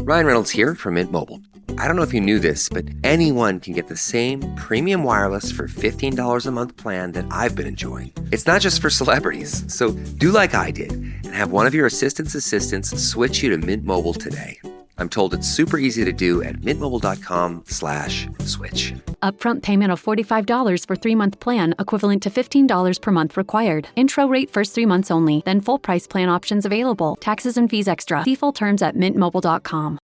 Ryan Reynolds here from Mint Mobile. I don't know if you knew this, but anyone can get the same premium wireless for $15 a month plan that I've been enjoying. It's not just for celebrities. So do like I did and have one of your assistants switch you to Mint Mobile today. I'm told it's super easy to do at mintmobile.com/switch. Upfront payment of $45 for 3-month plan, equivalent to $15 per month required. Intro rate first 3 months only, then full price plan options available. Taxes and fees extra. See full terms at mintmobile.com.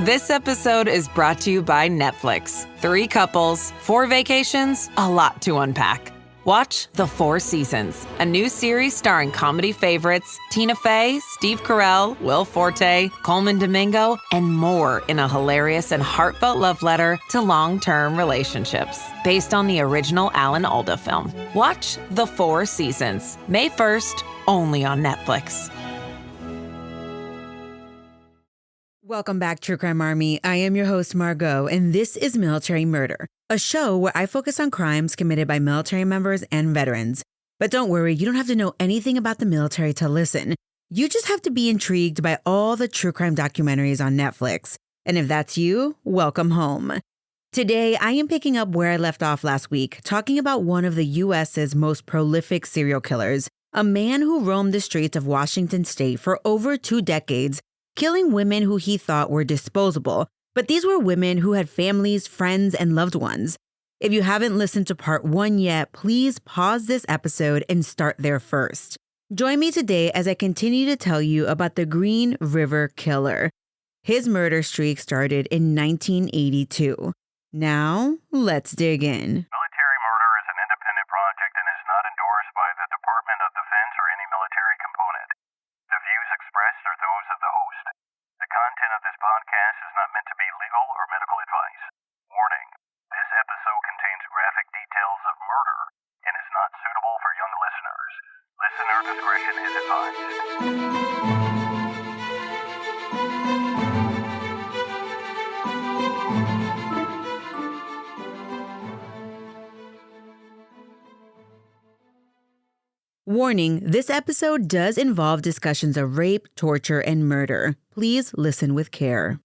This episode is brought to you by Netflix. 3 couples, 4 vacations, a lot to unpack. Watch The 4 Seasons, a new series starring comedy favorites Tina Fey, Steve Carell, Will Forte, Coleman Domingo, and more in a hilarious and heartfelt love letter to long-term relationships. Based on the original Alan Alda film. Watch The 4 Seasons, May 1st, only on Netflix. Welcome back, True Crime Army. I am your host, Margot, and this is Military Murder, a show where I focus on crimes committed by military members and veterans. But don't worry, you don't have to know anything about the military to listen. You just have to be intrigued by all the true crime documentaries on Netflix. And if that's you, welcome home. Today, I am picking up where I left off last week, talking about one of the U.S.'s most prolific serial killers, a man who roamed the streets of Washington state for over 2 decades, killing women who he thought were disposable. But these were women who had families, friends, and loved ones. If you haven't listened to part 1 yet, please pause this episode and start there first. Join me today as I continue to tell you about the Green River Killer. His murder streak started in 1982. Now, let's dig in. Military murder is an independent project and is not endorsed by the Department of Defense or any military component. The views expressed are those of the host. The content of this podcast is not meant to be legal or medical advice. Warning, this episode contains graphic details of murder and is not suitable for young listeners. Listener discretion is advised. Warning, this episode does involve discussions of rape, torture, and murder. Please listen with care.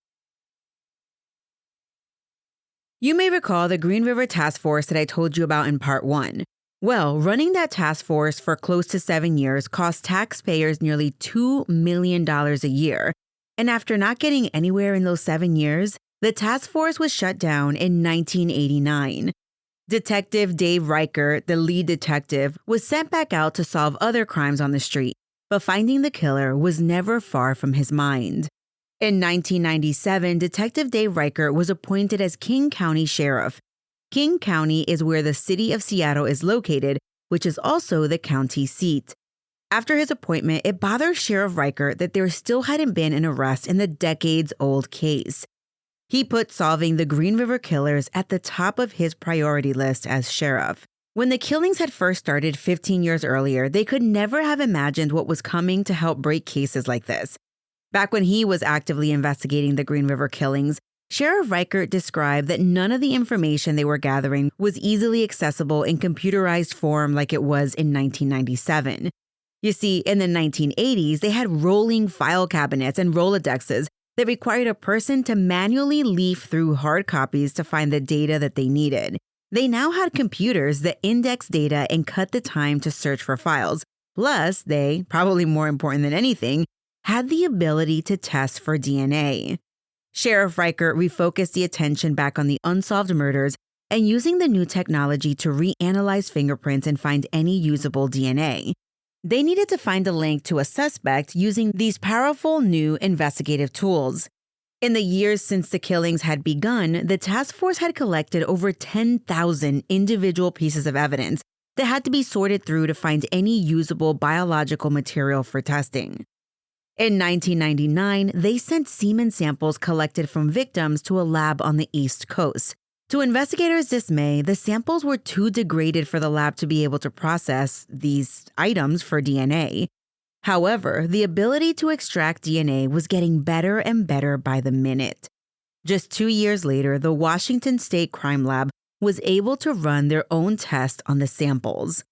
You may recall the Green River Task Force that I told you about in part 1. Well, running that task force for close to 7 years cost taxpayers nearly $2 million a year. And after not getting anywhere in those 7 years, the task force was shut down in 1989. Detective Dave Riker, the lead detective, was sent back out to solve other crimes on the street, but finding the killer was never far from his mind. In 1997, Detective Dave Riker was appointed as King County Sheriff. King County is where the city of Seattle is located, which is also the county seat. After his appointment, it bothered Sheriff Riker that there still hadn't been an arrest in the decades-old case. He put solving the Green River Killers at the top of his priority list as sheriff. When the killings had first started 15 years earlier, they could never have imagined what was coming to help break cases like this. Back when he was actively investigating the Green River killings, Sheriff Riker described that none of the information they were gathering was easily accessible in computerized form like it was in 1997. You see, in the 1980s, they had rolling file cabinets and Rolodexes that required a person to manually leaf through hard copies to find the data that they needed. They now had computers that index data and cut the time to search for files. Plus, they, probably more important than anything, had the ability to test for DNA. Sheriff Riker refocused the attention back on the unsolved murders and using the new technology to reanalyze fingerprints and find any usable DNA. They needed to find a link to a suspect using these powerful new investigative tools. In the years since the killings had begun, the task force had collected over 10,000 individual pieces of evidence that had to be sorted through to find any usable biological material for testing. In 1999, they sent semen samples collected from victims to a lab on the East Coast. To investigators' dismay, the samples were too degraded for the lab to be able to process these items for DNA. However, the ability to extract DNA was getting better and better by the minute. Just 2 years later, the Washington State Crime Lab was able to run their own test on the samples.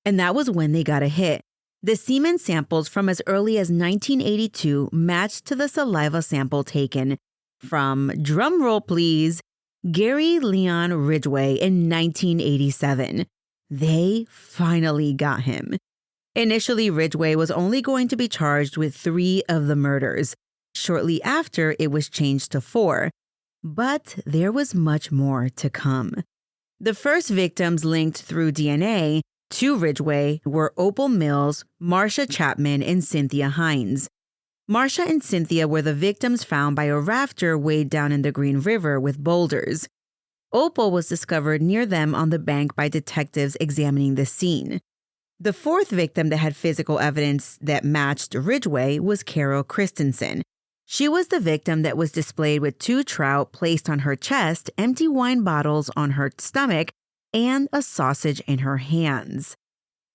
And that was when they got a hit. The semen samples from as early as 1982 matched to the saliva sample taken from, drumroll please, Gary Leon Ridgeway in 1987. They finally got him. Initially, Ridgeway was only going to be charged with 3 of the murders. Shortly after, it was changed to 4. But there was much more to come. The first victims linked through DNA to Ridgeway were Opal Mills, Marcia Chapman, and Cynthia Hines. Marcia and Cynthia were the victims found by a rafter weighed down in the Green River with boulders. Opal was discovered near them on the bank by detectives examining the scene. The fourth victim that had physical evidence that matched Ridgeway was Carol Christensen. She was the victim that was displayed with 2 trout placed on her chest, empty wine bottles on her stomach, and a sausage in her hands.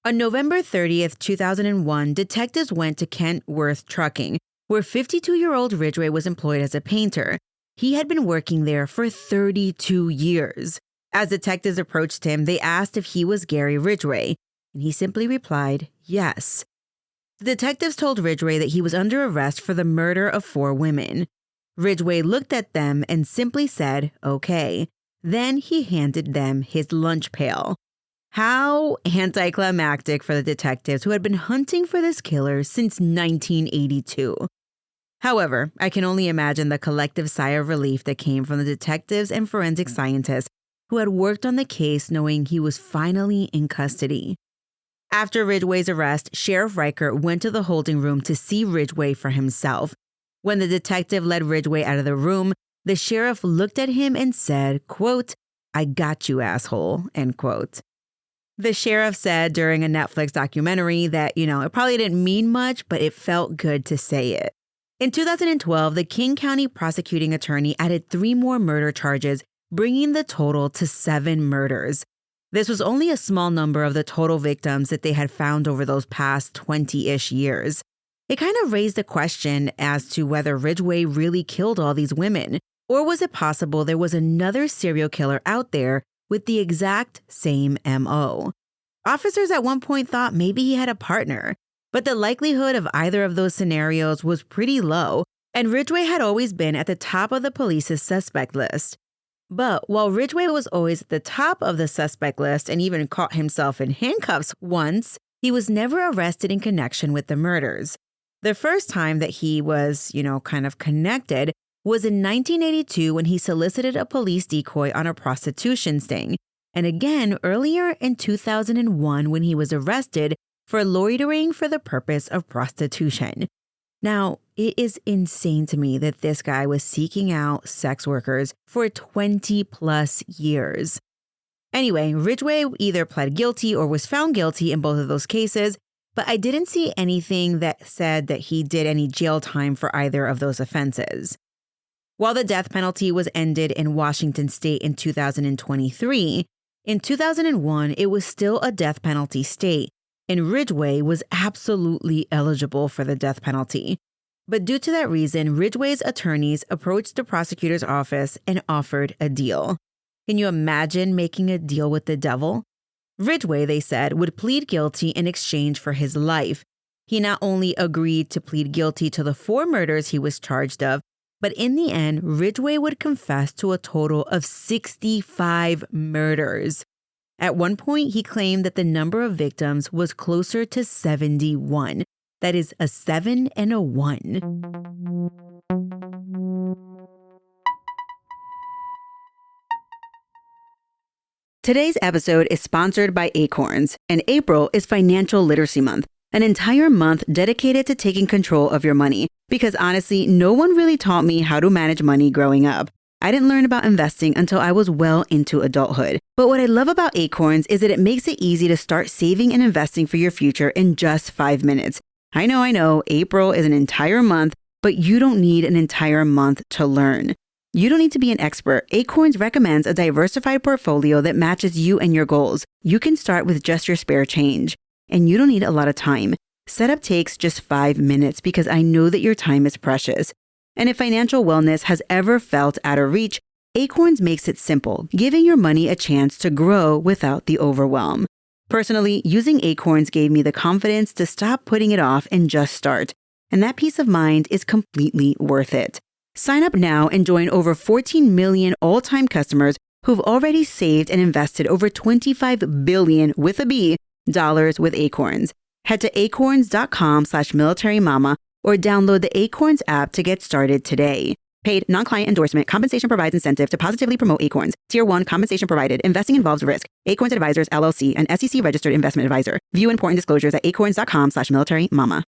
On November 30th, 2001, detectives went to Kentworth Trucking, where 52-year-old Ridgeway was employed as a painter. He had been working there for 32 years. As detectives approached him, they asked if he was Gary Ridgeway, and he simply replied, yes. The detectives told Ridgeway that he was under arrest for the murder of 4 women. Ridgeway looked at them and simply said, okay. Then he handed them his lunch pail. How anticlimactic for the detectives who had been hunting for this killer since 1982. However, I can only imagine the collective sigh of relief that came from the detectives and forensic scientists who had worked on the case knowing he was finally in custody. After Ridgeway's arrest, Sheriff Riker went to the holding room to see Ridgeway for himself. When the detective led Ridgeway out of the room, the sheriff looked at him and said, quote, "I got you, asshole," end quote. The sheriff said during a Netflix documentary that, it probably didn't mean much, but it felt good to say it. In 2012, the King County prosecuting attorney added 3 more murder charges, bringing the total to 7 murders. This was only a small number of the total victims that they had found over those past 20-ish years. It kind of raised a question as to whether Ridgeway really killed all these women, or was it possible there was another serial killer out there with the exact same MO? Officers at one point thought maybe he had a partner, but the likelihood of either of those scenarios was pretty low, and Ridgeway had always been at the top of the police's suspect list. But while Ridgeway was always at the top of the suspect list and even caught himself in handcuffs once, he was never arrested in connection with the murders. The first time that he was, kind of connected was in 1982 when he solicited a police decoy on a prostitution sting, and again earlier in 2001 when he was arrested for loitering for the purpose of prostitution. Now, it is insane to me that this guy was seeking out sex workers for 20 plus years. Anyway, Ridgeway either pled guilty or was found guilty in both of those cases, but I didn't see anything that said that he did any jail time for either of those offenses. While the death penalty was ended in Washington state in 2023, in 2001, it was still a death penalty state, and Ridgeway was absolutely eligible for the death penalty. But due to that reason, Ridgeway's attorneys approached the prosecutor's office and offered a deal. Can you imagine making a deal with the devil? Ridgeway, they said, would plead guilty in exchange for his life. He not only agreed to plead guilty to the 4 murders he was charged of, but in the end, Ridgeway would confess to a total of 65 murders. At one point, he claimed that the number of victims was closer to 71. That is a 7 and a 1. Today's episode is sponsored by Acorns, and April is Financial Literacy Month, an entire month dedicated to taking control of your money. Because honestly, no one really taught me how to manage money growing up. I didn't learn about investing until I was well into adulthood. But what I love about Acorns is that it makes it easy to start saving and investing for your future in just 5 minutes. I know, April is an entire month, but you don't need an entire month to learn. You don't need to be an expert. Acorns recommends a diversified portfolio that matches you and your goals. You can start with just your spare change, and you don't need a lot of time. Setup takes just 5 minutes because I know that your time is precious. And if financial wellness has ever felt out of reach, Acorns makes it simple, giving your money a chance to grow without the overwhelm. Personally, using Acorns gave me the confidence to stop putting it off and just start. And that peace of mind is completely worth it. Sign up now and join over 14 million all-time customers who've already saved and invested over $25 billion with a B dollars with Acorns. Head to acorns.com/militarymama or download the Acorns app to get started today. Paid non-client endorsement. Compensation provides incentive to positively promote Acorns. Tier 1 compensation provided. Investing involves risk. Acorns Advisors, LLC, an SEC registered investment advisor. View important disclosures at acorns.com/militarymama.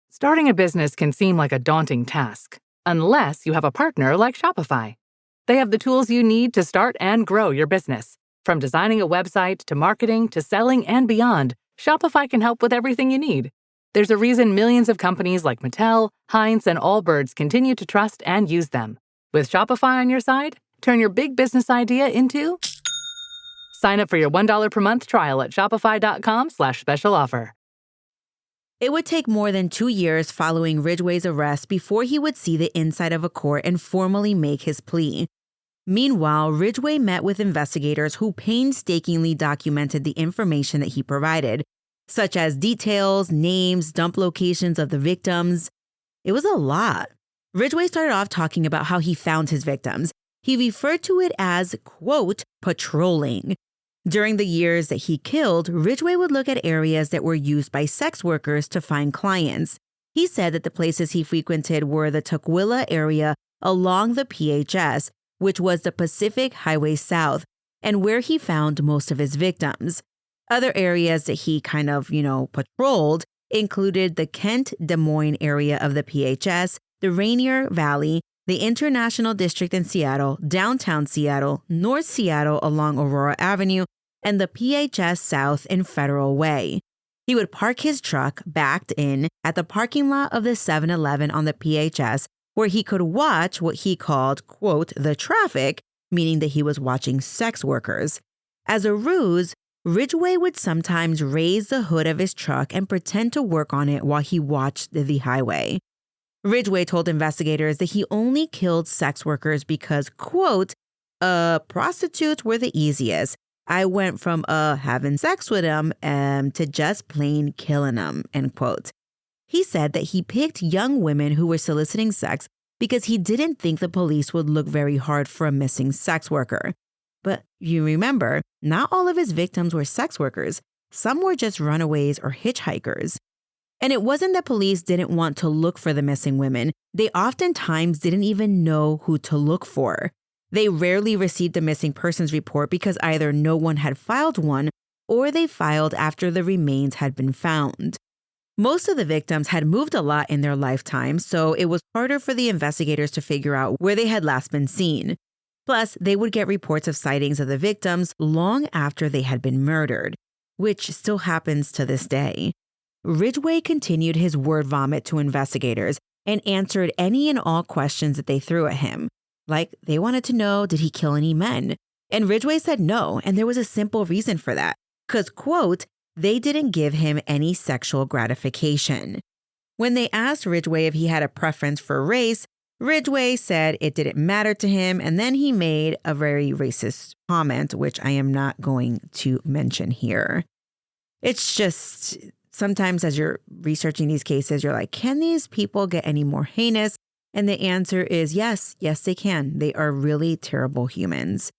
Starting a business can seem like a daunting task, unless you have a partner like Shopify. They have the tools you need to start and grow your business. From designing a website to marketing to selling and beyond, Shopify can help with everything you need. There's a reason millions of companies like Mattel, Heinz, and Allbirds continue to trust and use them. With Shopify on your side, turn your big business idea into... Sign up for your $1 per month trial at shopify.com/special offer. It would take more than 2 years following Ridgeway's arrest before he would see the inside of a court and formally make his plea. Meanwhile, Ridgeway met with investigators who painstakingly documented the information that he provided, such as details, names, dump locations of the victims. It was a lot. Ridgeway started off talking about how he found his victims. He referred to it as, quote, patrolling. During the years that he killed, Ridgeway would look at areas that were used by sex workers to find clients. He said that the places he frequented were the Tukwila area along the PHS, which was the Pacific Highway South, and where he found most of his victims. Other areas that he patrolled included the Kent-Des Moines area of the PHS, the Rainier Valley, the International District in Seattle, downtown Seattle, North Seattle along Aurora Avenue, and the PHS South in Federal Way. He would park his truck backed in at the parking lot of the 7-Eleven on the PHS, where he could watch what he called, quote, the traffic, meaning that he was watching sex workers. As a ruse, Ridgeway would sometimes raise the hood of his truck and pretend to work on it while he watched the highway. Ridgeway told investigators that he only killed sex workers because, quote, prostitutes were the easiest. I went from having sex with them to just plain killing them, end quote. He said that he picked young women who were soliciting sex because he didn't think the police would look very hard for a missing sex worker. But you remember, not all of his victims were sex workers. Some were just runaways or hitchhikers. And it wasn't that police didn't want to look for the missing women. They oftentimes didn't even know who to look for. They rarely received a missing persons report because either no one had filed one or they filed after the remains had been found. Most of the victims had moved a lot in their lifetime, so it was harder for the investigators to figure out where they had last been seen. Plus, they would get reports of sightings of the victims long after they had been murdered, which still happens to this day. Ridgeway continued his word vomit to investigators and answered any and all questions that they threw at him. Like, they wanted to know, did he kill any men? And Ridgeway said no, and there was a simple reason for that. Because, quote, they didn't give him any sexual gratification. When they asked Ridgeway if he had a preference for race, Ridgeway said it didn't matter to him, and then he made a very racist comment, which I am not going to mention here. It's just, sometimes as you're researching these cases, you're like, can these people get any more heinous? And the answer is yes, they can. They are really terrible humans.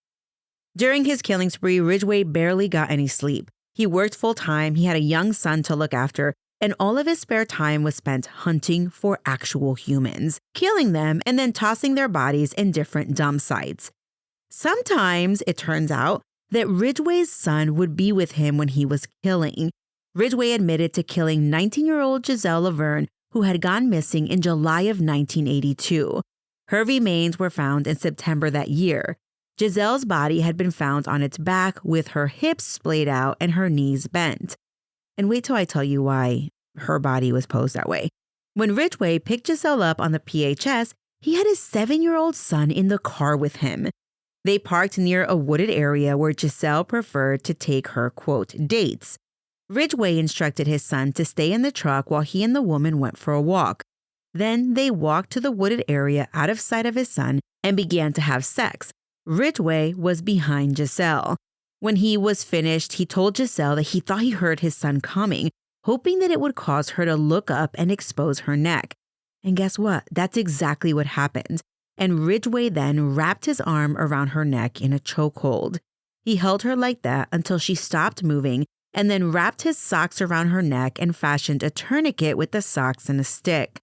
During his killing spree, Ridgeway barely got any sleep. He worked full-time, he had a young son to look after, and all of his spare time was spent hunting for actual humans, killing them, and then tossing their bodies in different dump sites. Sometimes it turns out that Ridgeway's son would be with him when he was killing. Ridgeway admitted to killing 19-year-old Giselle Laverne, who had gone missing in July of 1982. Her remains were found in September that year. Giselle's body had been found on its back with her hips splayed out and her knees bent. And wait till I tell you why her body was posed that way. When Ridgeway picked Giselle up on the PHS, he had his 7-year-old son in the car with him. They parked near a wooded area where Giselle preferred to take her, quote, dates. Ridgeway instructed his son to stay in the truck while he and the woman went for a walk. Then they walked to the wooded area out of sight of his son and began to have sex. Ridgeway was behind Giselle. When he was finished, he told Giselle that he thought he heard his son coming, hoping that it would cause her to look up and expose her neck. And guess what? That's exactly what happened. And Ridgeway then wrapped his arm around her neck in a chokehold. He held her like that until she stopped moving and then wrapped his socks around her neck and fashioned a tourniquet with the socks and a stick.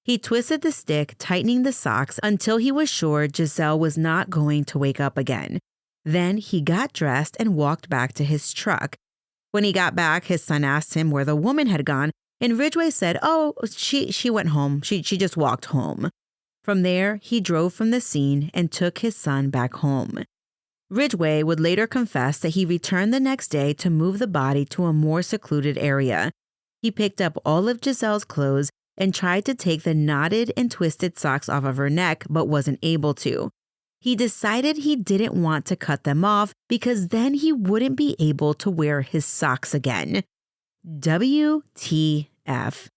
He twisted the stick, tightening the socks until he was sure Giselle was not going to wake up again. Then he got dressed and walked back to his truck. When he got back, his son asked him where the woman had gone, and Ridgeway said, "Oh, she went home. She just walked home." From there, he drove from the scene and took his son back home. Ridgeway would later confess that he returned the next day to move the body to a more secluded area. He picked up all of Giselle's clothes and tried to take the knotted and twisted socks off of her neck, but wasn't able to. He decided he didn't want to cut them off because then he wouldn't be able to wear his socks again. WTF.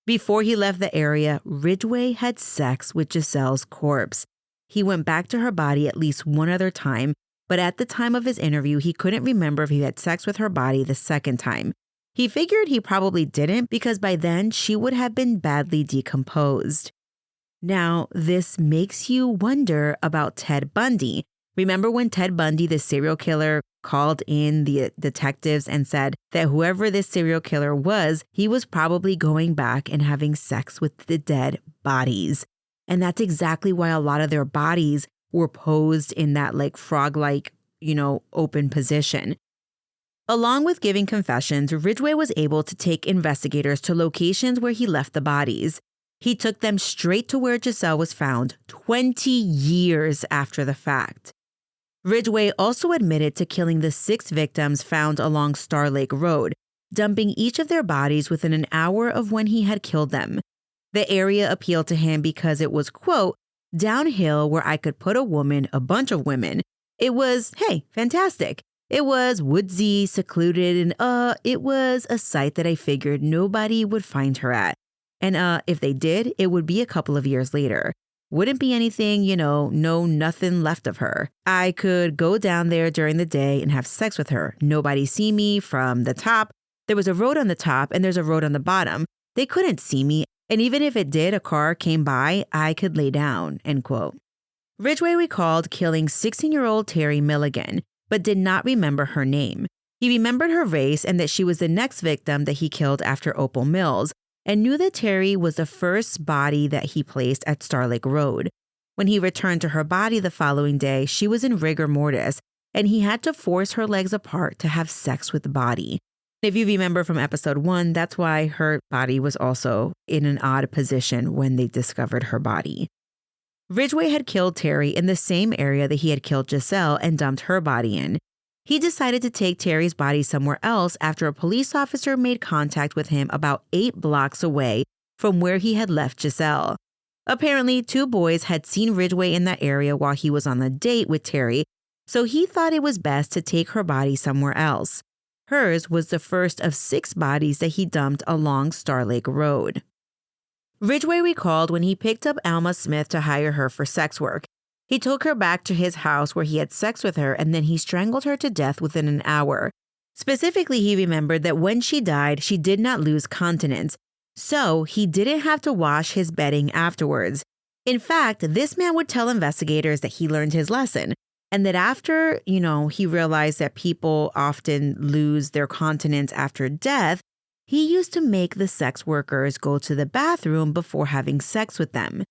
Before he left the area, Ridgeway had sex with Giselle's corpse. He went back to her body at least one other time, but at the time of his interview, he couldn't remember if he had sex with her body the second time. He figured he probably didn't because by then she would have been badly decomposed. Now, this makes you wonder about Ted Bundy. Remember when Ted Bundy, the serial killer, called in the detectives and said that whoever this serial killer was, he was probably going back and having sex with the dead bodies. And that's exactly why a lot of their bodies were posed in that like frog-like, open position. Along with giving confessions, Ridgeway was able to take investigators to locations where he left the bodies. He took them straight to where Giselle was found 20 years after the fact. Ridgeway also admitted to killing the 6 victims found along Star Lake Road, dumping each of their bodies within an hour of when he had killed them. The area appealed to him because it was, quote, downhill where I could put a bunch of women. It was, hey, fantastic. It was woodsy, secluded, and it was a site that I figured nobody would find her at. And if they did, it would be a couple of years later. Wouldn't be anything, nothing left of her. I could go down there during the day and have sex with her. Nobody see me from the top. There was a road on the top and there's a road on the bottom. They couldn't see me. And even if it did, a car came by, I could lay down, end quote. Ridgeway recalled killing 16-year-old Terry Milligan, but did not remember her name. He remembered her race and that she was the next victim that he killed after Opal Mills, and knew that Terry was the first body that he placed at Star Lake Road. When he returned to her body the following day, she was in rigor mortis, and he had to force her legs apart to have sex with the body. If you remember from episode 1, that's why her body was also in an odd position when they discovered her body. Ridgeway had killed Terry in the same area that he had killed Giselle and dumped her body in. He decided to take Terry's body somewhere else after a police officer made contact with him about 8 blocks away from where he had left Giselle. Apparently, 2 boys had seen Ridgeway in that area while he was on a date with Terry, so he thought it was best to take her body somewhere else. Hers was the first of 6 bodies that he dumped along Star Lake Road. Ridgeway recalled when he picked up Alma Smith to hire her for sex work. He took her back to his house where he had sex with her, and then he strangled her to death within an hour. Specifically, he remembered that when she died, she did not lose continence, so he didn't have to wash his bedding afterwards. In fact, this man would tell investigators that he learned his lesson, and that after, he realized that people often lose their continence after death, he used to make the sex workers go to the bathroom before having sex with them.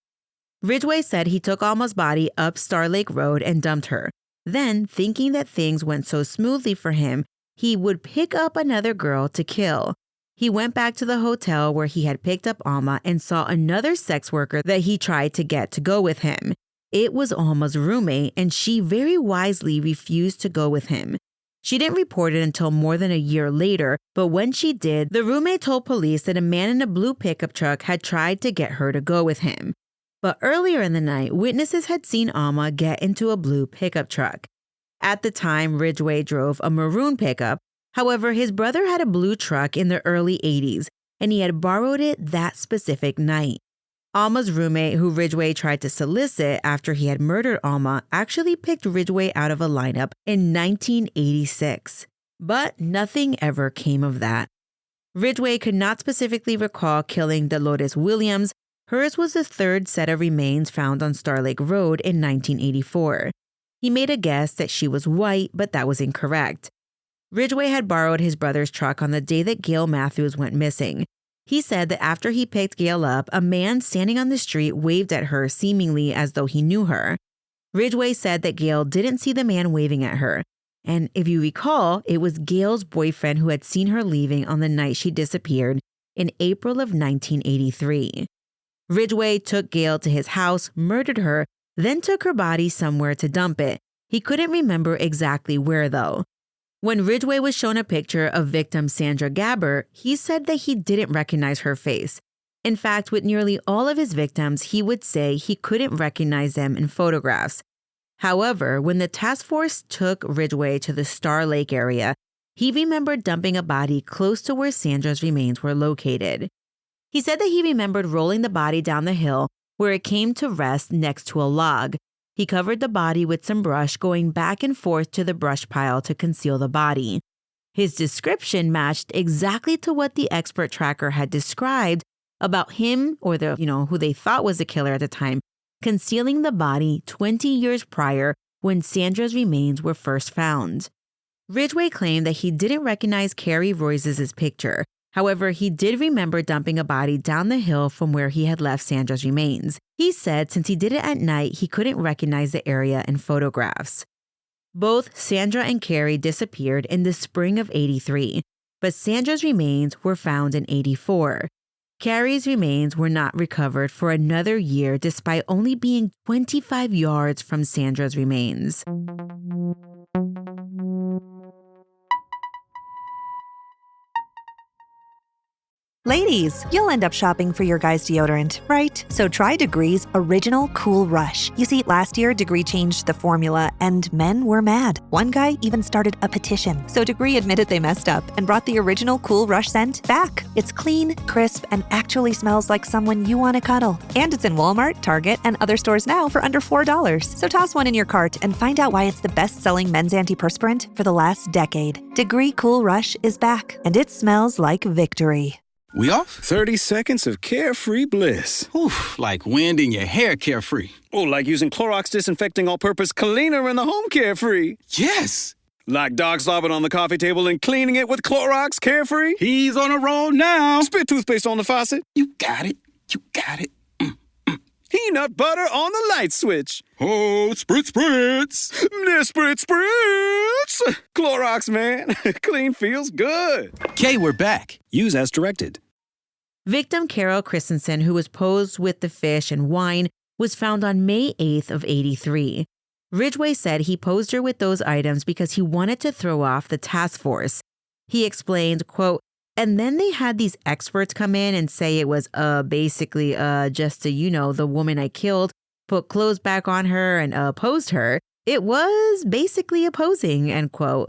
Ridgeway said he took Alma's body up Star Lake Road and dumped her. Then, thinking that things went so smoothly for him, he would pick up another girl to kill. He went back to the hotel where he had picked up Alma and saw another sex worker that he tried to get to go with him. It was Alma's roommate, and she very wisely refused to go with him. She didn't report it until more than a year later, but when she did, the roommate told police that a man in a blue pickup truck had tried to get her to go with him. But earlier in the night, witnesses had seen Alma get into a blue pickup truck. At the time, Ridgeway drove a maroon pickup. However, his brother had a blue truck in the early 80s, and he had borrowed it that specific night. Alma's roommate, who Ridgeway tried to solicit after he had murdered Alma, actually picked Ridgeway out of a lineup in 1986. But nothing ever came of that. Ridgeway could not specifically recall killing Dolores Williams. Hers was the third set of remains found on Star Lake Road in 1984. He made a guess that she was white, but that was incorrect. Ridgeway had borrowed his brother's truck on the day that Gail Matthews went missing. He said that after he picked Gail up, a man standing on the street waved at her seemingly as though he knew her. Ridgeway said that Gail didn't see the man waving at her. And if you recall, it was Gail's boyfriend who had seen her leaving on the night she disappeared in April of 1983. Ridgeway took Gail to his house, murdered her, then took her body somewhere to dump it. He couldn't remember exactly where, though. When Ridgeway was shown a picture of victim Sandra Gabber, he said that he didn't recognize her face. In fact, with nearly all of his victims, he would say he couldn't recognize them in photographs. However, when the task force took Ridgeway to the Star Lake area, he remembered dumping a body close to where Sandra's remains were located. He said that he remembered rolling the body down the hill where it came to rest next to a log. He covered the body with some brush, going back and forth to the brush pile to conceal the body. His description matched exactly to what the expert tracker had described about him, or who they thought was the killer at the time, concealing the body 20 years prior when Sandra's remains were first found. Ridgeway claimed that he didn't recognize Carrie Royce's picture. However, he did remember dumping a body down the hill from where he had left Sandra's remains. He said since he did it at night, he couldn't recognize the area in photographs. Both Sandra and Carrie disappeared in the spring of '83, but Sandra's remains were found in '84. Carrie's remains were not recovered for another year despite only being 25 yards from Sandra's remains. Ladies, you'll end up shopping for your guy's deodorant, right? So try Degree's Original Cool Rush. You see, last year, Degree changed the formula, and men were mad. One guy even started a petition. So Degree admitted they messed up and brought the Original Cool Rush scent back. It's clean, crisp, and actually smells like someone you want to cuddle. And it's in Walmart, Target, and other stores now for under $4. So toss one in your cart and find out why it's the best-selling men's antiperspirant for the last decade. Degree Cool Rush is back, and it smells like victory. We off? 30 seconds of carefree bliss. Oof, like wind in your hair carefree. Oh, like using Clorox Disinfecting All-Purpose Cleaner in the home carefree. Yes! Like dog slobbing on the coffee table and cleaning it with Clorox Carefree. He's on a roll now. Spit toothpaste on the faucet. You got it. You got it. Peanut butter on the light switch. Oh, spritz, spritz. Spritz, spritz. Clorox, man. Clean feels good. Okay, we're back. Use as directed. Victim Carol Christensen, who was posed with the fish and wine, was found on May 8th of '83. Ridgeway said he posed her with those items because he wanted to throw off the task force. He explained, quote, "And then they had these experts come in and say it was basically just to, the woman I killed, put clothes back on her and posed her. It was basically a posing," end quote.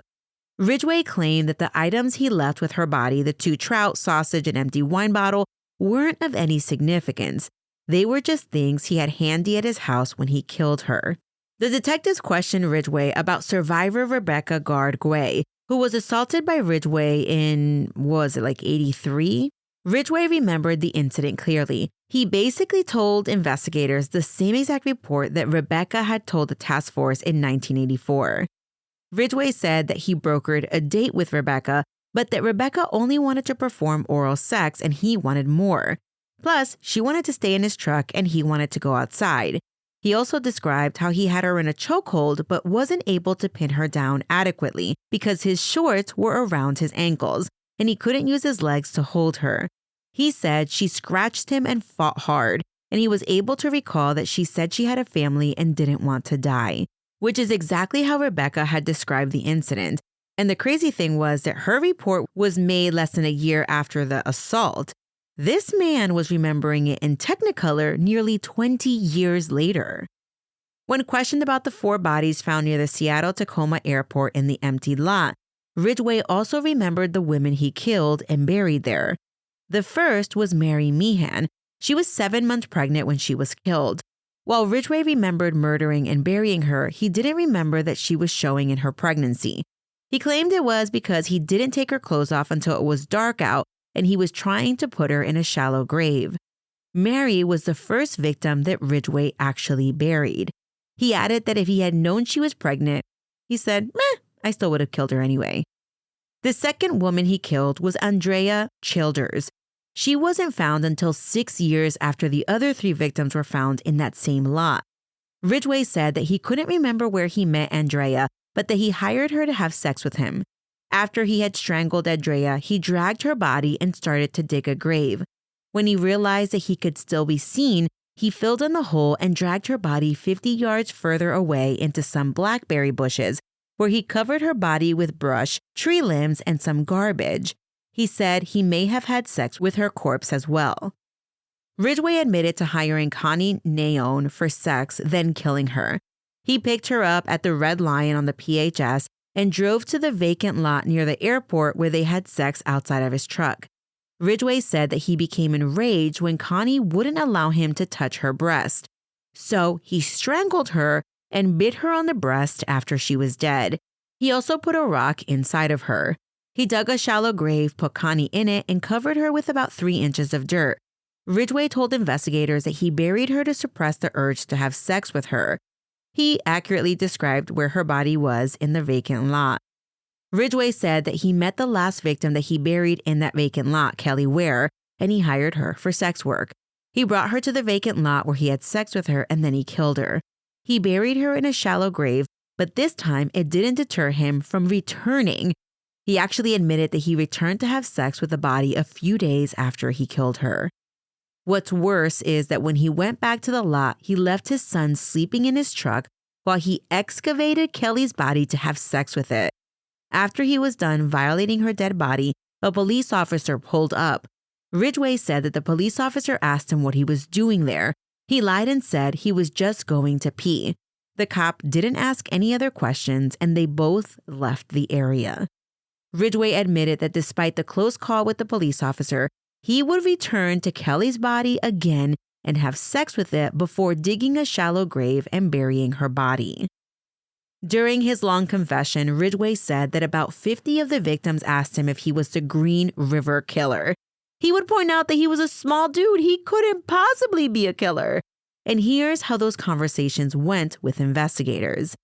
Ridgeway claimed that the items he left with her body, the 2 trout, sausage, and empty wine bottle, weren't of any significance. They were just things he had handy at his house when he killed her. The detectives questioned Ridgeway about survivor Rebecca Gard-Gway, who was assaulted by Ridgeway in, '83? Ridgeway remembered the incident clearly. He basically told investigators the same exact report that Rebecca had told the task force in 1984. Ridgeway said that he brokered a date with Rebecca, but that Rebecca only wanted to perform oral sex and he wanted more. Plus, she wanted to stay in his truck and he wanted to go outside. He also described how he had her in a chokehold but wasn't able to pin her down adequately because his shorts were around his ankles and he couldn't use his legs to hold her. He said she scratched him and fought hard, and he was able to recall that she said she had a family and didn't want to die, which is exactly how Rebecca had described the incident. And the crazy thing was that her report was made less than a year after the assault. This man was remembering it in Technicolor nearly 20 years later. When questioned about the 4 bodies found near the Seattle-Tacoma airport in the empty lot, Ridgeway also remembered the women he killed and buried there. The first was Mary Meehan. She was 7 months pregnant when she was killed. While Ridgeway remembered murdering and burying her, he didn't remember that she was showing in her pregnancy. He claimed it was because he didn't take her clothes off until it was dark out and he was trying to put her in a shallow grave. Mary was the first victim that Ridgeway actually buried. He added that if he had known she was pregnant, he said, I still would have killed her anyway. The second woman he killed was Andrea Childers. She wasn't found until 6 years after the other 3 victims were found in that same lot. Ridgeway said that he couldn't remember where he met Andrea, but that he hired her to have sex with him. After he had strangled Andrea, he dragged her body and started to dig a grave. When he realized that he could still be seen, he filled in the hole and dragged her body 50 yards further away into some blackberry bushes, where he covered her body with brush, tree limbs, and some garbage. He said he may have had sex with her corpse as well. Ridgeway admitted to hiring Connie Naone for sex, then killing her. He picked her up at the Red Lion on the PHS and drove to the vacant lot near the airport where they had sex outside of his truck. Ridgeway said that he became enraged when Connie wouldn't allow him to touch her breast. So he strangled her and bit her on the breast after she was dead. He also put a rock inside of her. He dug a shallow grave, put Connie in it, and covered her with about 3 inches of dirt. Ridgeway told investigators that he buried her to suppress the urge to have sex with her. He accurately described where her body was in the vacant lot. Ridgeway said that he met the last victim that he buried in that vacant lot, Kelly Ware, and he hired her for sex work. He brought her to the vacant lot where he had sex with her and then he killed her. He buried her in a shallow grave, but this time it didn't deter him from returning. He actually admitted that he returned to have sex with the body a few days after he killed her. What's worse is that when he went back to the lot, he left his son sleeping in his truck while he excavated Kelly's body to have sex with it. After he was done violating her dead body, a police officer pulled up. Ridgeway said that the police officer asked him what he was doing there. He lied and said he was just going to pee. The cop didn't ask any other questions, and they both left the area. Ridgeway admitted that despite the close call with the police officer, he would return to Kelly's body again and have sex with it before digging a shallow grave and burying her body. During his long confession, Ridgeway said that about 50 of the victims asked him if he was the Green River Killer. He would point out that he was a small dude. He couldn't possibly be a killer. And here's how those conversations went with investigators.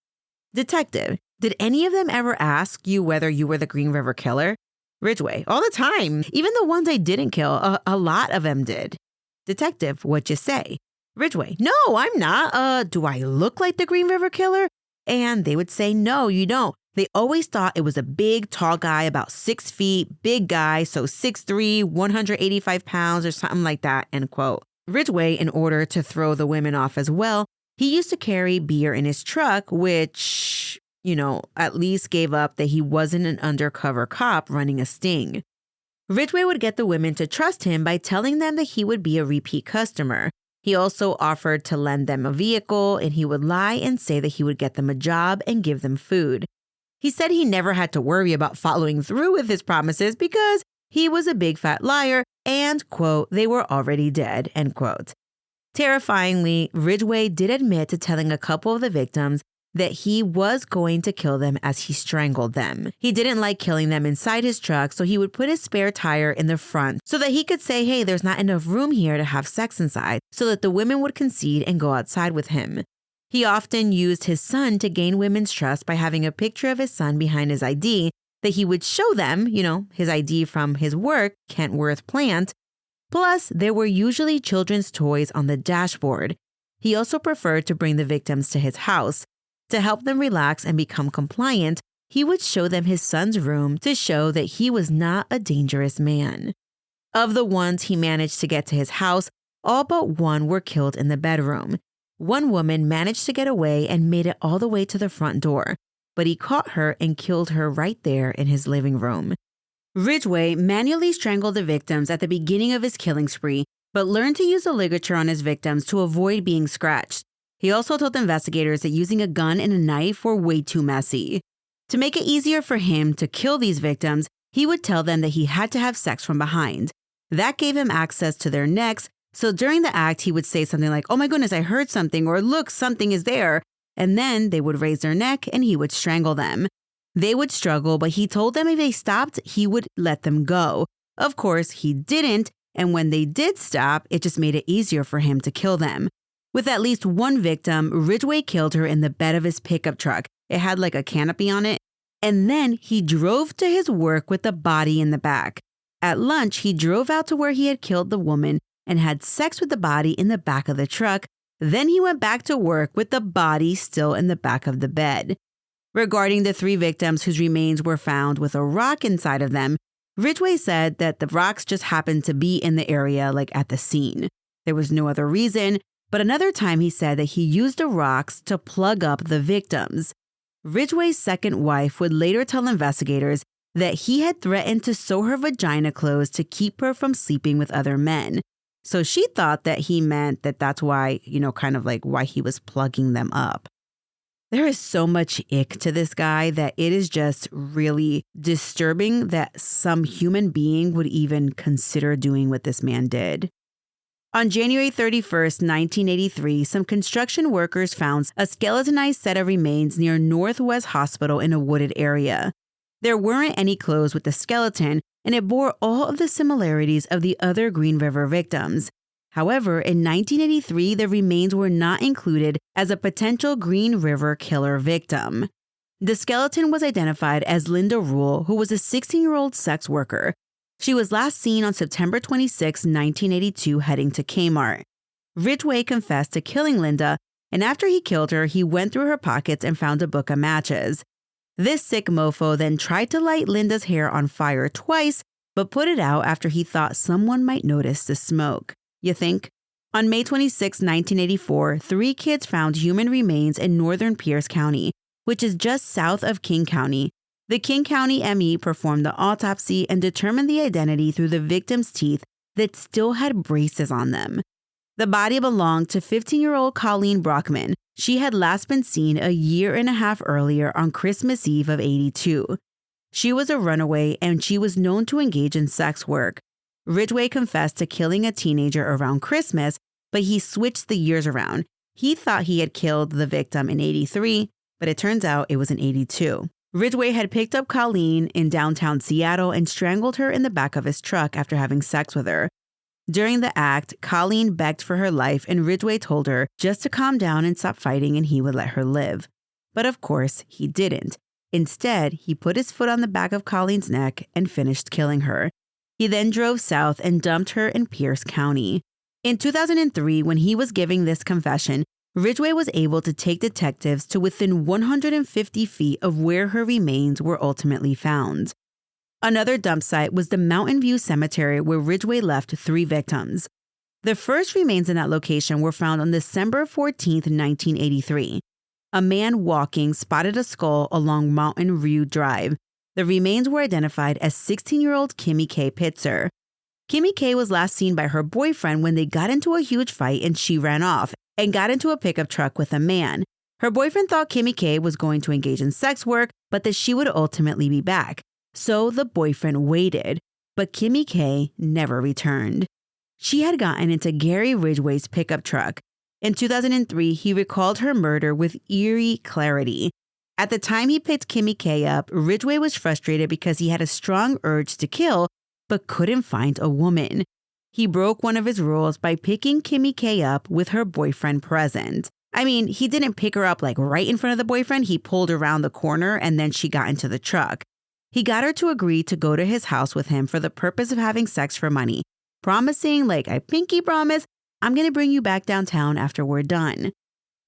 Detective, did any of them ever ask you whether you were the Green River Killer? Ridgeway, all the time. Even the ones I didn't kill, a lot of them did. Detective, what'd you say? Ridgeway, no, I'm not. Do I look like the Green River Killer? And they would say, no, you don't. They always thought it was a big, tall guy, about 6 feet, big guy, so 6'3", 185 pounds or something like that, end quote. Ridgeway, in order to throw the women off as well, he used to carry beer in his truck, which, at least gave up that he wasn't an undercover cop running a sting. Ridgeway would get the women to trust him by telling them that he would be a repeat customer. He also offered to lend them a vehicle, and he would lie and say that he would get them a job and give them food. He said he never had to worry about following through with his promises because he was a big fat liar and, quote, they were already dead, end quote. Terrifyingly, Ridgeway did admit to telling a couple of the victims that he was going to kill them as he strangled them. He didn't like killing them inside his truck, so he would put his spare tire in the front so that he could say, hey, there's not enough room here to have sex inside, so that the women would concede and go outside with him. He often used his son to gain women's trust by having a picture of his son behind his ID that he would show them, his ID from his work, Kentworth Plant. Plus, there were usually children's toys on the dashboard. He also preferred to bring the victims to his house. To help them relax and become compliant, he would show them his son's room to show that he was not a dangerous man. Of the ones he managed to get to his house, all but one were killed in the bedroom. One woman managed to get away and made it all the way to the front door, but he caught her and killed her right there in his living room. Ridgeway manually strangled the victims at the beginning of his killing spree, but learned to use a ligature on his victims to avoid being scratched. He also told investigators that using a gun and a knife were way too messy. To make it easier for him to kill these victims, he would tell them that he had to have sex from behind. That gave him access to their necks, So during the act, he would say something like, "Oh my goodness, I heard something," or "Look, something is there." And then they would raise their neck and he would strangle them. They would struggle, but he told them if they stopped, he would let them go. Of course, he didn't. And when they did stop, it just made it easier for him to kill them. With at least one victim, Ridgeway killed her in the bed of his pickup truck. It had like a canopy on it. And then he drove to his work with the body in the back. At lunch, he drove out to where he had killed the woman and had sex with the body in the back of the truck. Then he went back to work with the body still in the back of the bed. Regarding the 3 victims whose remains were found with a rock inside of them, Ridgeway said that the rocks just happened to be in the area, like at the scene. There was no other reason, but another time he said that he used the rocks to plug up the victims. Ridgeway's second wife would later tell investigators that he had threatened to sew her vagina closed to keep her from sleeping with other men. So she thought that he meant that that's why, kind of like why he was plugging them up. There is so much ick to this guy that it is just really disturbing that some human being would even consider doing what this man did. On January 31st, 1983, some construction workers found a skeletonized set of remains near Northwest Hospital in a wooded area. There weren't any clothes with the skeleton, and it bore all of the similarities of the other Green River victims. However, in 1983, the remains were not included as a potential Green River killer victim. The skeleton was identified as Linda Rule, who was a 16-year-old sex worker. She was last seen on September 26, 1982, heading to Kmart. Ridgeway confessed to killing Linda, and after he killed her, he went through her pockets and found a book of matches. This sick mofo then tried to light Linda's hair on fire twice, but put it out after he thought someone might notice the smoke. You think? On May 26, 1984, 3 kids found human remains in northern Pierce County, which is just south of King County. The King County ME performed the autopsy and determined the identity through the victims' teeth that still had braces on them. The body belonged to 15-year-old Colleen Brockman. She had last been seen a year and a half earlier on Christmas Eve of '82. She was a runaway and she was known to engage in sex work. Ridgeway confessed to killing a teenager around Christmas, but he switched the years around. He thought he had killed the victim in '83, but it turns out it was in '82. Ridgeway had picked up Colleen in downtown Seattle and strangled her in the back of his truck after having sex with her. During the act, Colleen begged for her life and Ridgeway told her just to calm down and stop fighting and he would let her live. But of course, he didn't. Instead, he put his foot on the back of Colleen's neck and finished killing her. He then drove south and dumped her in Pierce County. In 2003, when he was giving this confession, Ridgeway was able to take detectives to within 150 feet of where her remains were ultimately found. Another dump site was the Mountain View Cemetery where Ridgeway left 3 victims. The first remains in that location were found on December 14, 1983. A man walking spotted a skull along Mountain View Drive. The remains were identified as 16-year-old Kimmy K. Pitzer. Kimmy K. was last seen by her boyfriend when they got into a huge fight and she ran off and got into a pickup truck with a man. Her boyfriend thought Kimmy K. was going to engage in sex work, but that she would ultimately be back. So the boyfriend waited, but Kimmy K. never returned. She had gotten into Gary Ridgway's pickup truck. In 2003, he recalled her murder with eerie clarity. At the time he picked Kimmy K. up, Ridgeway was frustrated because he had a strong urge to kill, but couldn't find a woman. He broke one of his rules by picking Kimmy K. up with her boyfriend present. I mean, he didn't pick her up like right in front of the boyfriend. He pulled around the corner and then she got into the truck. He got her to agree to go to his house with him for the purpose of having sex for money, promising, like, I pinky promise, I'm going to bring you back downtown after we're done.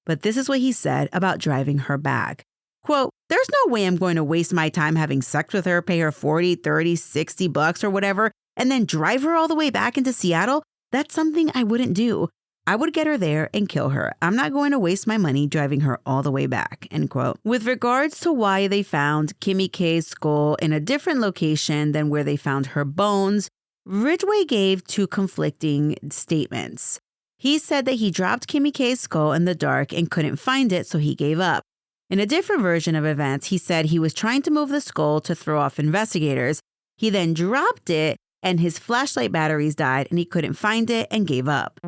But this is what he said about driving her back. Quote, there's no way I'm going to waste my time having sex with her, pay her $40, $30, $60 or whatever, and then drive her all the way back into Seattle. That's something I wouldn't do. I would get her there and kill her. I'm not going to waste my money driving her all the way back, end quote. With regards to why they found Kimmy K's skull in a different location than where they found her bones, Ridgeway gave 2 conflicting statements. He said that he dropped Kimmy K's skull in the dark and couldn't find it, so he gave up. In a different version of events, he said he was trying to move the skull to throw off investigators. He then dropped it, and his flashlight batteries died and he couldn't find it and gave up.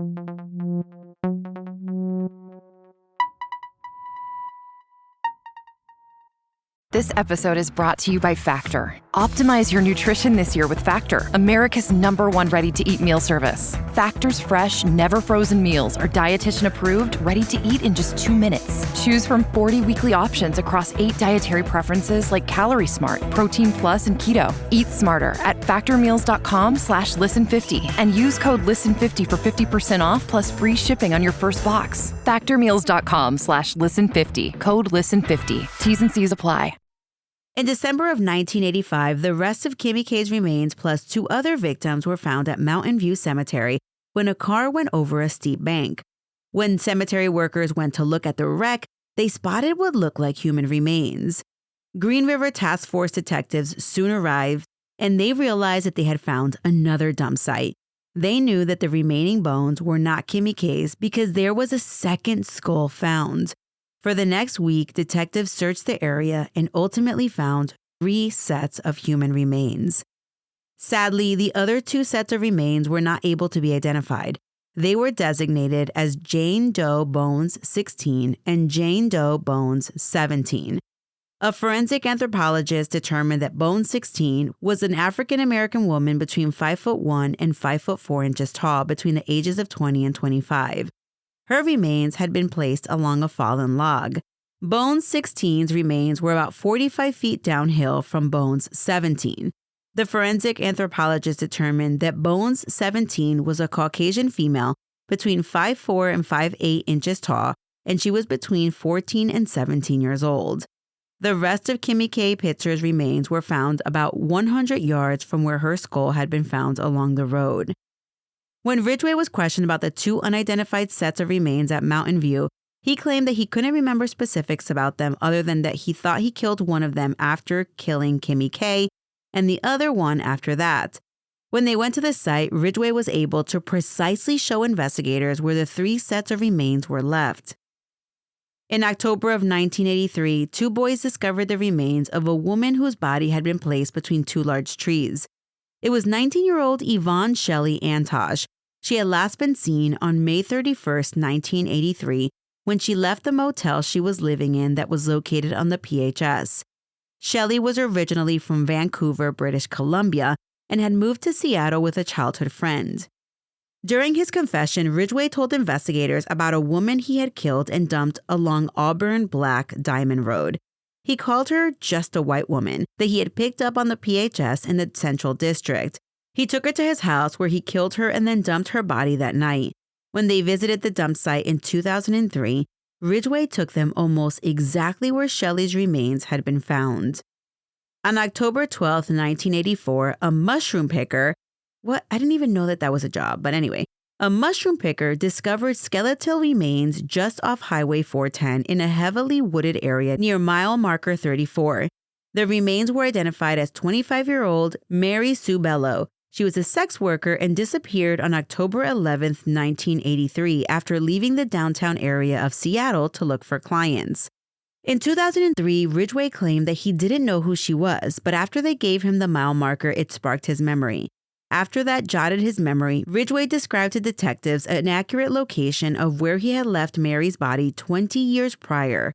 This episode is brought to you by Factor. Optimize your nutrition this year with Factor, America's #1 ready-to-eat meal service. Factor's fresh, never frozen meals are dietitian approved, ready to eat in just 2 minutes. Choose from 40 weekly options across 8 dietary preferences like Calorie Smart, Protein Plus, and Keto. Eat smarter at factormeals.com/listen50 and use code listen50 for 50% off plus free shipping on your first box. Factormeals.com/listen50, code listen50. T's and C's apply. In December of 1985, the rest of Kimmy K's remains plus 2 other victims were found at Mountain View Cemetery when a car went over a steep bank. When cemetery workers went to look at the wreck, they spotted what looked like human remains. Green River Task Force detectives soon arrived, and they realized that they had found another dump site. They knew that the remaining bones were not Kimmy K's because there was a second skull found. For the next week, detectives searched the area and ultimately found 3 sets of human remains. Sadly, the other 2 sets of remains were not able to be identified. They were designated as Jane Doe Bones 16 and Jane Doe Bones 17. A forensic anthropologist determined that Bone 16 was an African-American woman between 5'1" and 5'4" inches tall between the ages of 20 and 25. Her remains had been placed along a fallen log. Bones 16's remains were about 45 feet downhill from Bones 17. The forensic anthropologist determined that Bones 17 was a Caucasian female between 5'4" and 5'8" inches tall, and she was between 14 and 17 years old. The rest of Kimmy K. Pitzer's remains were found about 100 yards from where her skull had been found along the road. When Ridgeway was questioned about the 2 unidentified sets of remains at Mountain View, he claimed that he couldn't remember specifics about them other than that he thought he killed one of them after killing Kimmy K and the other one after that. When they went to the site, Ridgeway was able to precisely show investigators where the 3 sets of remains were left. In October of 1983, 2 boys discovered the remains of a woman whose body had been placed between 2 large trees. It was 19-year-old Yvonne Shelley Antosh. She had last been seen on May 31st, 1983, when she left the motel she was living in that was located on the PHS. Shelley was originally from Vancouver, British Columbia, and had moved to Seattle with a childhood friend. During his confession, Ridgeway told investigators about a woman he had killed and dumped along Auburn Black Diamond Road. He called her just a white woman that he had picked up on the PHS in the Central District. He took her to his house where he killed her and then dumped her body that night. When they visited the dump site in 2003, Ridgeway took them almost exactly where Shelley's remains had been found. On October 12, 1984, a mushroom picker, I didn't even know that was a job, but anyway, a mushroom picker discovered skeletal remains just off Highway 410 in a heavily wooded area near mile marker 34. The remains were identified as 25-year-old Mary Sue Bello. She was a sex worker and disappeared on October 11, 1983, after leaving the downtown area of Seattle to look for clients. In 2003, Ridgeway claimed that he didn't know who she was, but after they gave him the mile marker, it sparked his memory. After that jotted his memory, Ridgeway described to detectives an accurate location of where he had left Mary's body 20 years prior.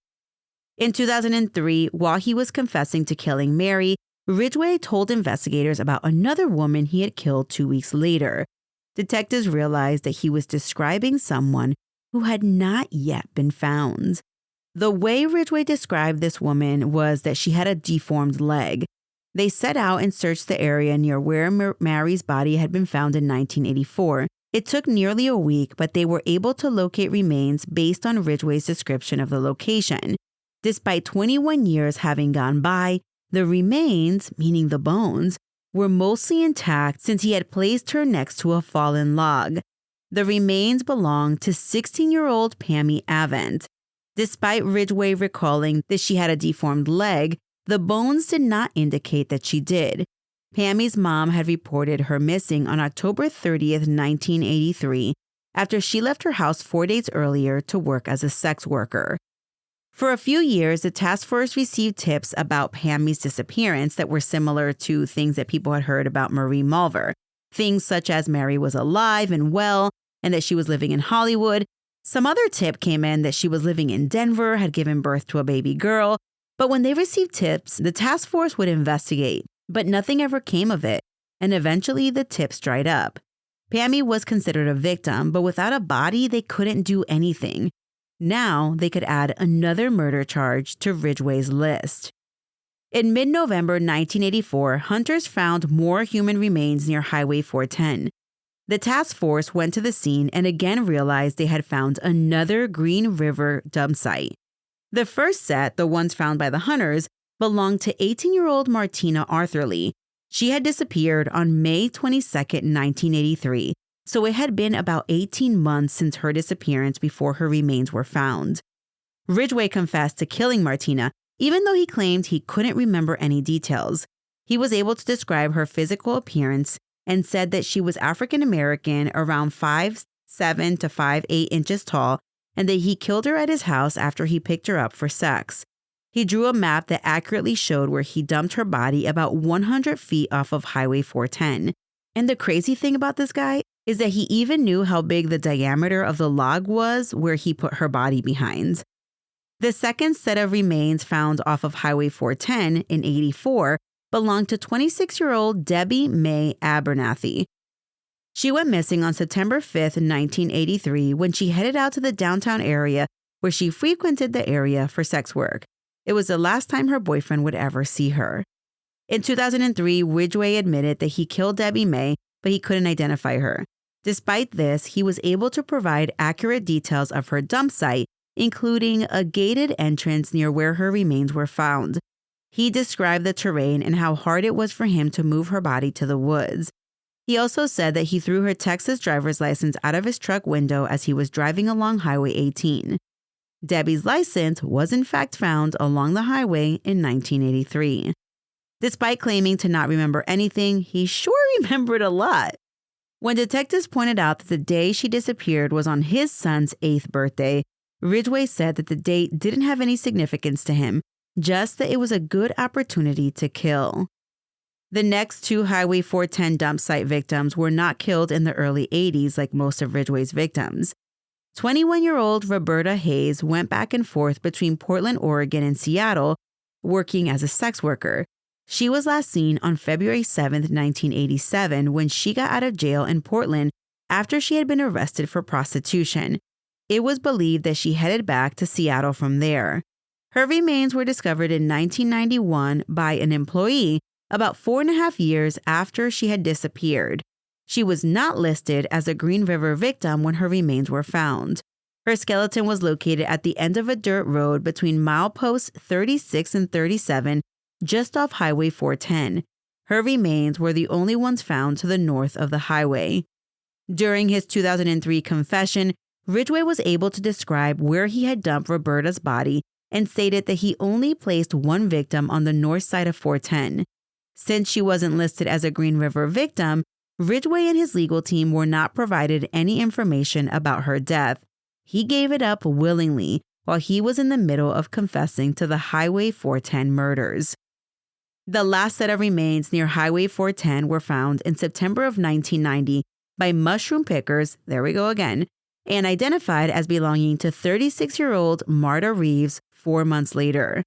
In 2003, while he was confessing to killing Mary, Ridgeway told investigators about another woman he had killed 2 weeks later. Detectives realized that he was describing someone who had not yet been found. The way Ridgeway described this woman was that she had a deformed leg. They set out and searched the area near where Mary's body had been found in 1984. It took nearly a week, but they were able to locate remains based on Ridgeway's description of the location. Despite 21 years having gone by, the remains, meaning the bones, were mostly intact since he had placed her next to a fallen log. The remains belonged to 16-year-old Pammy Avent. Despite Ridgeway recalling that she had a deformed leg, the bones did not indicate that she did. Pammy's mom had reported her missing on October 30th, 1983, after she left her house 4 days earlier to work as a sex worker. For a few years, the task force received tips about Pammy's disappearance that were similar to things that people had heard about Marie Mulver. Things such as Mary was alive and well, and that she was living in Hollywood. Some other tip came in that she was living in Denver, had given birth to a baby girl. But when they received tips, the task force would investigate, but nothing ever came of it, and eventually the tips dried up. Pammy was considered a victim, but without a body, they couldn't do anything. Now they could add another murder charge to Ridgeway's list. In mid-November 1984, hunters found more human remains near Highway 410. The task force went to the scene and again realized they had found another Green River dump site. The first set, the ones found by the hunters, belonged to 18-year-old Martina Arthurlee. She had disappeared on May 22, 1983, so it had been about 18 months since her disappearance before her remains were found. Ridgeway confessed to killing Martina, even though he claimed he couldn't remember any details. He was able to describe her physical appearance and said that she was African American, around 5'7" to 5'8" inches tall, and that he killed her at his house after he picked her up for sex. He drew a map that accurately showed where he dumped her body about 100 feet off of Highway 410. And the crazy thing about this guy is that he even knew how big the diameter of the log was where he put her body behind. The second set of remains found off of Highway 410 in '84 belonged to 26-year-old Debbie Mae Abernathy. She went missing on September 5, 1983, when she headed out to the downtown area where she frequented the area for sex work. It was the last time her boyfriend would ever see her. In 2003, Ridgeway admitted that he killed Debbie Mae, but he couldn't identify her. Despite this, he was able to provide accurate details of her dump site, including a gated entrance near where her remains were found. He described the terrain and how hard it was for him to move her body to the woods. He also said that he threw her Texas driver's license out of his truck window as he was driving along Highway 18. Debbie's license was in fact found along the highway in 1983. Despite claiming to not remember anything, he sure remembered a lot. When detectives pointed out that the day she disappeared was on his son's 8th birthday, Ridgeway said that the date didn't have any significance to him, just that it was a good opportunity to kill. The next two Highway 410 dump site victims were not killed in the early 80s like most of Ridgeway's victims. 21-year-old Roberta Hayes went back and forth between Portland, Oregon and Seattle, working as a sex worker. She was last seen on February 7, 1987, when she got out of jail in Portland after she had been arrested for prostitution. It was believed that she headed back to Seattle from there. Her remains were discovered in 1991 by an employee about 4.5 years after she had disappeared. She was not listed as a Green River victim when her remains were found. Her skeleton was located at the end of a dirt road between mileposts 36 and 37, just off Highway 410. Her remains were the only ones found to the north of the highway. During his 2003 confession, Ridgeway was able to describe where he had dumped Roberta's body and stated that he only placed one victim on the north side of 410. Since she wasn't listed as a Green River victim, Ridgeway and his legal team were not provided any information about her death. He gave it up willingly while he was in the middle of confessing to the Highway 410 murders. The last set of remains near Highway 410 were found in September of 1990 by mushroom pickers, there we go again, and identified as belonging to 36-year-old Marta Reeves 4 months later.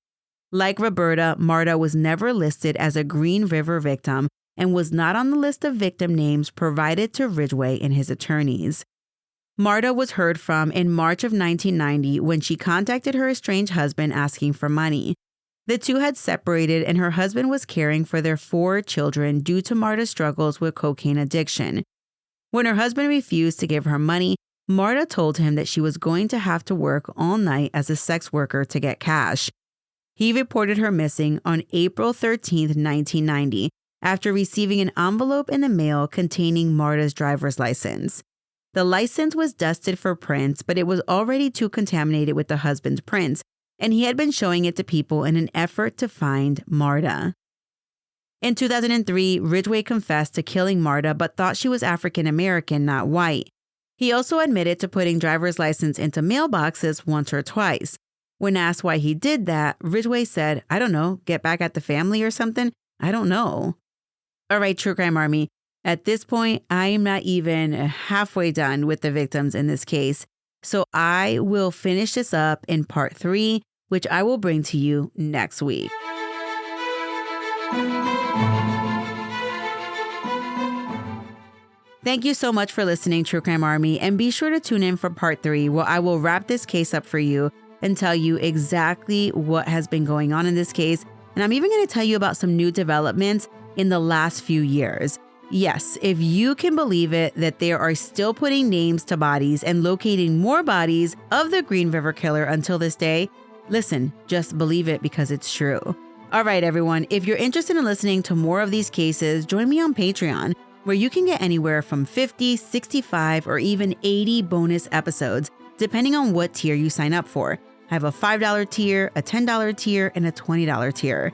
Like Roberta, Marta was never listed as a Green River victim and was not on the list of victim names provided to Ridgeway and his attorneys. Marta was heard from in March of 1990 when she contacted her estranged husband asking for money. The two had separated and her husband was caring for their 4 children due to Marta's struggles with cocaine addiction. When her husband refused to give her money, Marta told him that she was going to have to work all night as a sex worker to get cash. He reported her missing on April 13, 1990, after receiving an envelope in the mail containing Marta's driver's license. The license was dusted for prints, but it was already too contaminated with the husband's prints, and he had been showing it to people in an effort to find Marta. In 2003, Ridgeway confessed to killing Marta but thought she was African American, not white. He also admitted to putting driver's license into mailboxes once or twice. When asked why he did that, Ridgeway said, "I don't know, get back at the family or something? I don't know." All right, True Crime Army, At this point, I am not even halfway done with the victims in this case. So I will finish this up in part 3, which I will bring to you next week. Thank you so much for listening, True Crime Army, and be sure to tune in for part 3, where I will wrap this case up for you and tell you exactly what has been going on in this case. And I'm even going to tell you about some new developments in the last few years. Yes, if you can believe it, that they are still putting names to bodies and locating more bodies of the Green River Killer until this day. Listen, just believe it because it's true. All right, everyone, if you're interested in listening to more of these cases, join me on Patreon, where you can get anywhere from 50, 65, or even 80 bonus episodes, depending on what tier you sign up for. I have a $5 tier, a $10 tier, and a $20 tier.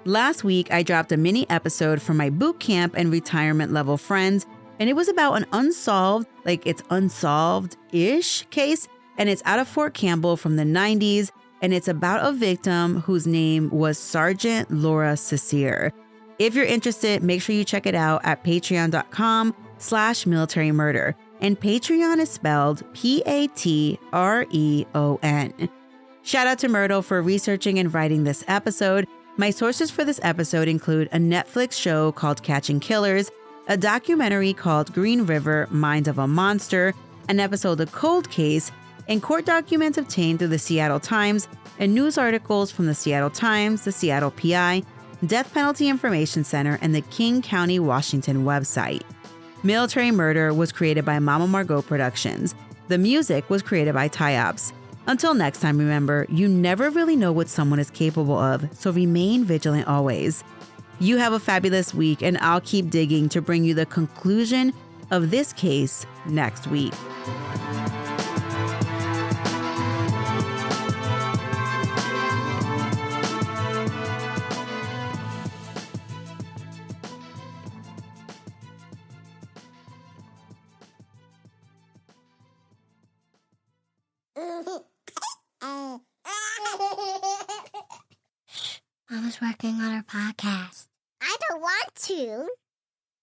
Last week, I dropped a mini episode for my boot camp and retirement level friends, and it was about an unsolved, like it's unsolved-ish case, and it's out of Fort Campbell from the 90s, and it's about a victim whose name was Sergeant Laura Cecere. If you're interested, make sure you check it out at patreon.com/military murder, and Patreon is spelled Patreon. Shout out to Myrtle for researching and writing this episode. My sources for this episode include a Netflix show called Catching Killers, a documentary called Green River: Minds of a Monster, an episode of Cold Case, and court documents obtained through the Seattle Times, and news articles from the Seattle Times, the Seattle PI, Death Penalty Information Center, and the King County, Washington website. Military Murder was created by Mama Margot Productions. The music was created by Ty-Ops. Until next time, remember, you never really know what someone is capable of, so remain vigilant always. You have a fabulous week, and I'll keep digging to bring you the conclusion of this case next week. Mama's working on her podcast. I don't want to.